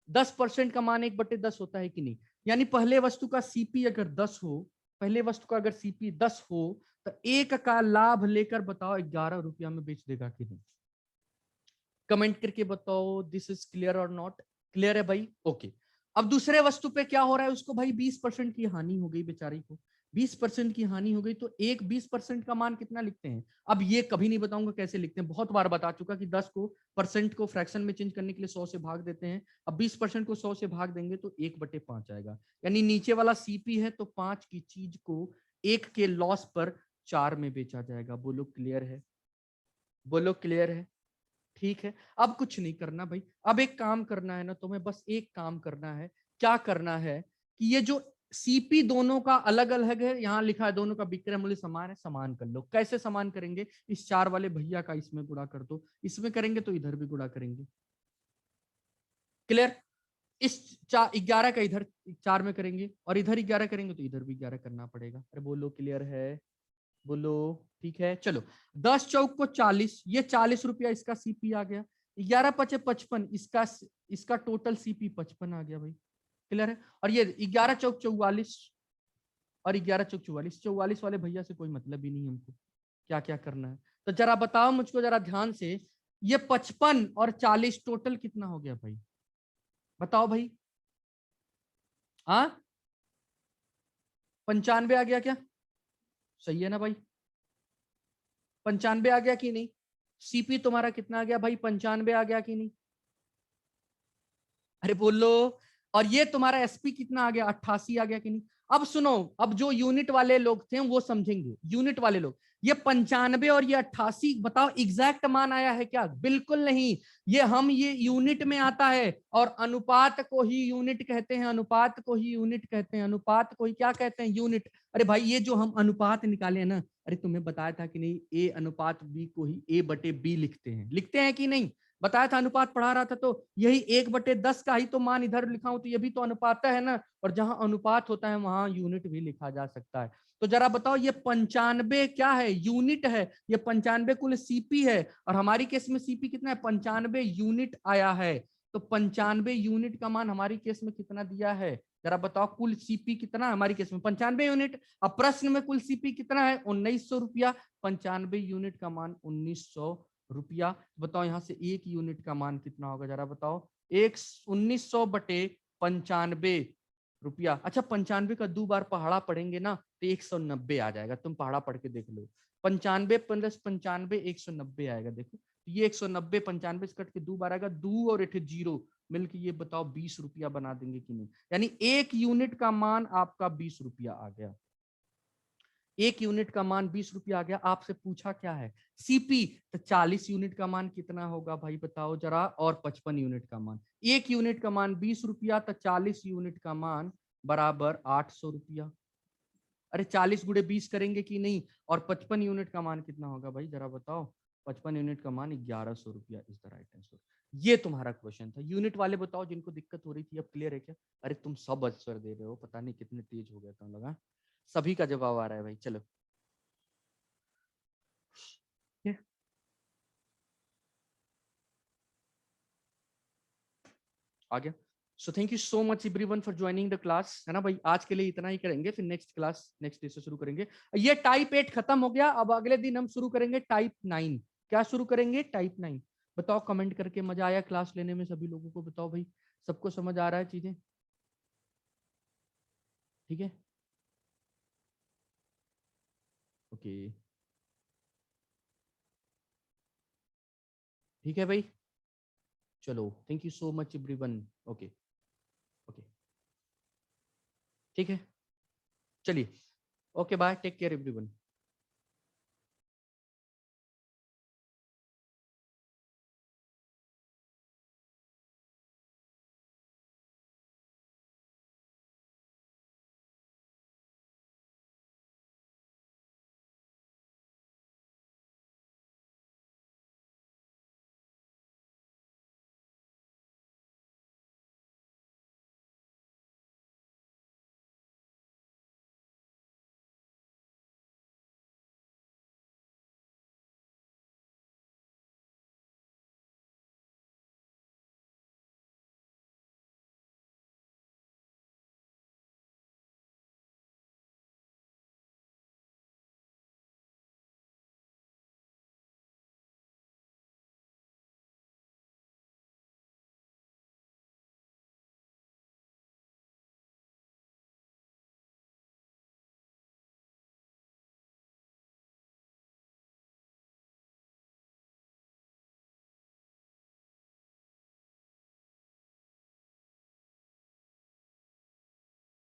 10% का मान 1/10 होता है कि नहीं? यानी पहले वस्तु का सीपी अगर 10 हो, पहले वस्तु का अगर सीपी 10 हो तो एक का लाभ लेकर बताओ 11 रुपया में बेच देगा कि नहीं? कमेंट करके बताओ दिस इज क्लियर और नॉट क्लियर है भाई। ओके, अब दूसरे वस्तु पे क्या हो रहा है, उसको भाई 20% की हानि हो गई बेचारी को, 20% की हानि हो गई तो एक 20% का मान कितना लिखते हैं? अब ये कभी नहीं बताऊंगा कैसे लिखते हैं, बहुत बार बता चुका कि 10 को परसेंट को फ्रैक्शन में चेंज करने के लिए 100 से भाग देते हैं। अब 20% को 100 से भाग देंगे तो 1/5 आएगा, यानी नीचे वाला सीपी है तो 5 की चीज को 1 के लॉस पर 4 में बेचा जाएगा। बोलो क्लियर है, बोलो क्लियर है। ठीक है, अब कुछ नहीं करना भाई, अब एक काम करना है ना तुम्हें, बस एक काम करना है। क्या करना है कि ये जो सीपी दोनों का अलग अलग है, यहां लिखा है दोनों का विक्रय मूल्य समान है, समान कर लो। कैसे समान करेंगे? इस 4 वाले भैया का इसमें गुणा कर दो, इसमें करेंगे तो इधर भी गुणा करेंगे। क्लियर? इस 11 का इधर 4 में करेंगे और इधर 11 करेंगे तो इधर भी 11 करना पड़ेगा। अरे बोलो क्लियर है, बोलो। ठीक है, चलो 10 चौक को 40, ये 40 रुपया इसका सीपी आ गया, 11 पचे 55, इसका टोटल सीपी 55 आ गया भाई। क्लियर है? और ये 11 चौक 44 और 11 चौक 44, 44 वाले भैया से कोई मतलब ही नहीं हमको, क्या क्या करना है। तो जरा बताओ मुझको जरा ध्यान से, ये 55 और 40 टोटल कितना हो गया भाई? बताओ भाई। हाँ 95 आ गया क्या? सही है ना भाई, 95 आ गया कि नहीं? सीपी तुम्हारा कितना आ गया भाई? 95 आ गया कि नहीं? अरे बोलो। और ये तुम्हारा एसपी कितना आ गया? 88 आ गया कि नहीं? अब सुनो, अब जो यूनिट वाले लोग थे वो समझेंगे, यूनिट वाले लोग, ये 95 और ये 88, बताओ एग्जैक्ट मान आया है क्या? बिल्कुल नहीं। ये यूनिट में आता है, और अनुपात को ही यूनिट कहते हैं, अनुपात को ही यूनिट कहते हैं, अनुपात को ही क्या कहते हैं? यूनिट। अरे भाई ये जो हम अनुपात निकाले हैं ना, अरे तुम्हें बताया था कि नहीं, ए अनुपात बी को ही ए बटे बी लिखते हैं कि नहीं? बताया था, अनुपात पढ़ा रहा था तो यही 1/10 का ही तो मान इधर लिखा हूं, तो ये भी तो अनुपात है ना। और जहां अनुपात होता है वहां यूनिट भी लिखा जा सकता है। तो जरा बताओ, ये 95 क्या है? यूनिट है। ये 95 कुल सीपी है, और हमारी केस में सीपी कितना है? 95 यूनिट आया है। तो 95 यूनिट का मान हमारी केस में कितना दिया है? जरा बताओ, कुल सीपी कितना है हमारी केस में? 95 यूनिट। अब प्रश्न में कुल सीपी कितना है? 1900 रुपया। 95 यूनिट का मान 1900 रुपया। बताओ यहाँ से एक यूनिट का मान कितना होगा? जरा बताओ। 1900 बटे 95 रुपया। अच्छा, 95 का 2 बार पहाड़ा पढ़ेंगे ना तो 190 आ जाएगा। तुम पहाड़ा पढ़ के देख लो। 95 प्लस 95 190 आएगा। देखो ये 190 95 से कट के 2 बार आएगा, 2 और 8 जीरो मिलके ये बताओ 20 रुपया बना देंगे कि नहीं? यानी एक यूनिट का मान आपका 20 रुपया आ गया। एक यूनिट का मान 20 रुपया आ गया। आपसे पूछा क्या है? सीपी। तो 40 यूनिट का मान कितना होगा भाई बताओ जरा? और 55 यूनिट का मान। एक यूनिट का मान 20 रुपया, तो 40 यूनिट का मान बराबर 800 रुपया। अरे 40 गुणे 20 करेंगे कि नहीं? और 55 यूनिट का मान कितना होगा भाई जरा बताओ? 55 यूनिट का मान 1100 रुपया। Is the right answer. ये तुम्हारा क्वेश्चन था। यूनिट वाले बताओ जिनको दिक्कत हो रही थी, अब क्लियर है क्या? अरे तुम सब आंसर दे रहे हो, पता नहीं कितने तेज हो गया तुम लोग। हाँ? सभी का जवाब आ रहा है भाई। चलो आ गया। So thank you so much everyone for joining the class, है ना भाई? आज के लिए इतना ही करेंगे, फिर नेक्स्ट क्लास नेक्स्ट डे से शुरू करेंगे। ये टाइप 8 खत्म हो गया। अब अगले दिन हम शुरू करेंगे टाइप 9। क्या शुरू करेंगे? टाइप 9। बताओ कमेंट करके, मजा आया क्लास लेने में सभी लोगों को? बताओ भाई, सबको समझ आ रहा है चीजें? ठीक है, ओके, ठीक है भाई। चलो thank you so much everyone. Okay, okay, ठीक है, चलिए, okay bye, take care everyone.